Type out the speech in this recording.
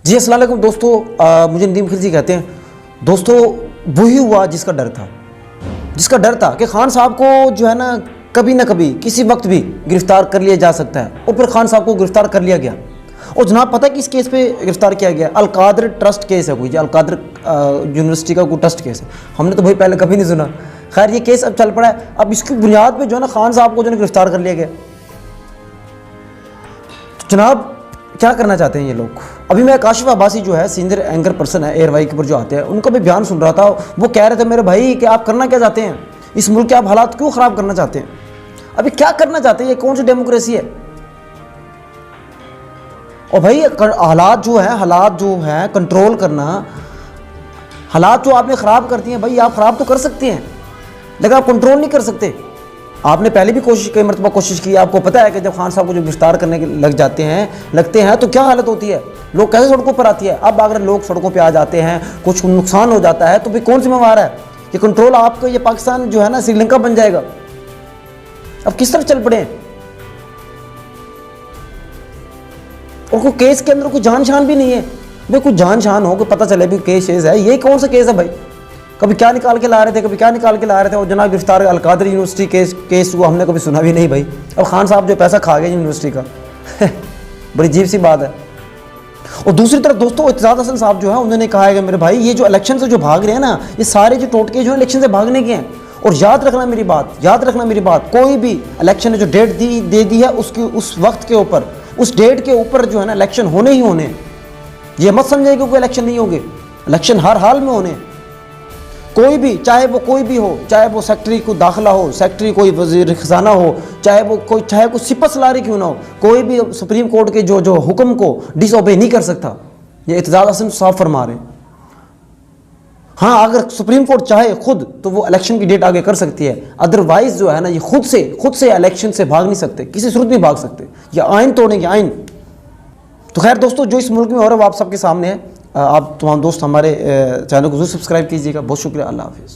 जी अस्सलाम वालेकुम दोस्तों, मुझे नदीम खिलजी कहते हैं। दोस्तों वही हुआ जिसका डर था कि खान साहब को जो है ना कभी किसी वक्त भी गिरफ़्तार कर लिया जा सकता है, और फिर खान साहब को गिरफ़्तार कर लिया गया। और जनाब पता है किस केस पे गिरफ़्तार किया गया? अलकादर ट्रस्ट केस है, कोई अलकादर यूनिवर्सिटी का कोई ट्रस्ट केस है। हमने तो भाई पहले कभी नहीं सुना। खैर ये केस अब चल पड़ा है। अब इसकी बुनियाद पे जो है ना खान साहब को जो है गिरफ़्तार कर लिया गया। तो जनाब क्या करना चाहते हैं ये लोग? अभी मैं काशिफ अब्बासी जो है सीनियर एंकर पर्सन है एयर वाई के ऊपर जो आते हैं, उनका भी बयान सुन रहा था। वो कह रहे थे मेरे भाई कि आप करना क्या चाहते हैं, इस मुल्क के आप हालात क्यों ख़राब करना चाहते हैं? अभी क्या करना चाहते हैं? ये कौन सी डेमोक्रेसी है? और भाई हालात जो है कंट्रोल करना, हालात जो आपने ख़राब कर दिए हैं भाई, आप ख़राब तो कर सकते हैं लेकिन आप कंट्रोल नहीं कर सकते। आपने पहले भी कई मरतबा कोशिश की। आपको पता है कि जब खान साहब को जो गिरफ्तार करने के लगते हैं तो क्या हालत होती है, लोग कैसे सड़कों पर आती है। अब अगर लोग सड़कों पे आ जाते हैं, कुछ नुकसान हो जाता है, तो फिर कौन जिम्मेवार है? ये कंट्रोल आपका, ये पाकिस्तान जो है ना श्रीलंका बन जाएगा। अब किस तरफ चल पड़े हैं? और कोई केस के अंदर कोई जान शान भी नहीं है भाई। कुछ जान शान हो, कोई पता चले भी केस है, ये कौन सा केस है भाई? कभी क्या निकाल के ला रहे थे, कभी क्या निकाल के ला रहे थे। और जनाब गिरफ्तार अलकादर यूनिवर्सिटी केस हुआ, हमने कभी सुना भी नहीं भाई। अब खान साहब जो पैसा खा गए यूनिवर्सिटी का बड़ी अजीब सी बात है। और दूसरी तरफ दोस्तों इत्तेज़ाद हसन साहब जो है उन्होंने कहा है कि मेरे भाई ये जो इलेक्शन से जो भाग रहे हैं ना, ये सारे जो टोटके जो है इलेक्शन से भागने के हैं। और याद रखना मेरी बात, कोई भी इलेक्शन ने जो डेट दे दी है उसकी उस वक्त के ऊपर, उस डेट के ऊपर जो है ना इलेक्शन होने ही होने। ये मत समझिए कि कोई इलेक्शन नहीं होंगे, इलेक्शन हर हाल में होने। कोई भी, चाहे वो कोई भी हो, चाहे वो सेक्रेटरी को दाखिला हो, सेक्रेटरी कोई वजीर खजाना हो, चाहे कोई सिपहसालार क्यों ना हो, कोई भी सुप्रीम कोर्ट के जो हुक्म को डिसओबे नहीं कर सकता। ये इत्तेज़ाद हसन साहब फरमा रहे हैं। हाँ, अगर सुप्रीम कोर्ट चाहे खुद तो वो इलेक्शन की डेट आगे कर सकती है, अदरवाइज जो है ना ये खुद से इलेक्शन से भाग नहीं सकते, किसी सूरत नहीं भाग सकते। या आइन तोड़ेंगे, आइन। तो खैर दोस्तों जो इस मुल्क में हो रहा है वो आप सबके सामने है। आप तमाम दोस्त हमारे चैनल को जरूर सब्सक्राइब कीजिएगा। बहुत शुक्रिया। अल्लाह हाफिज़।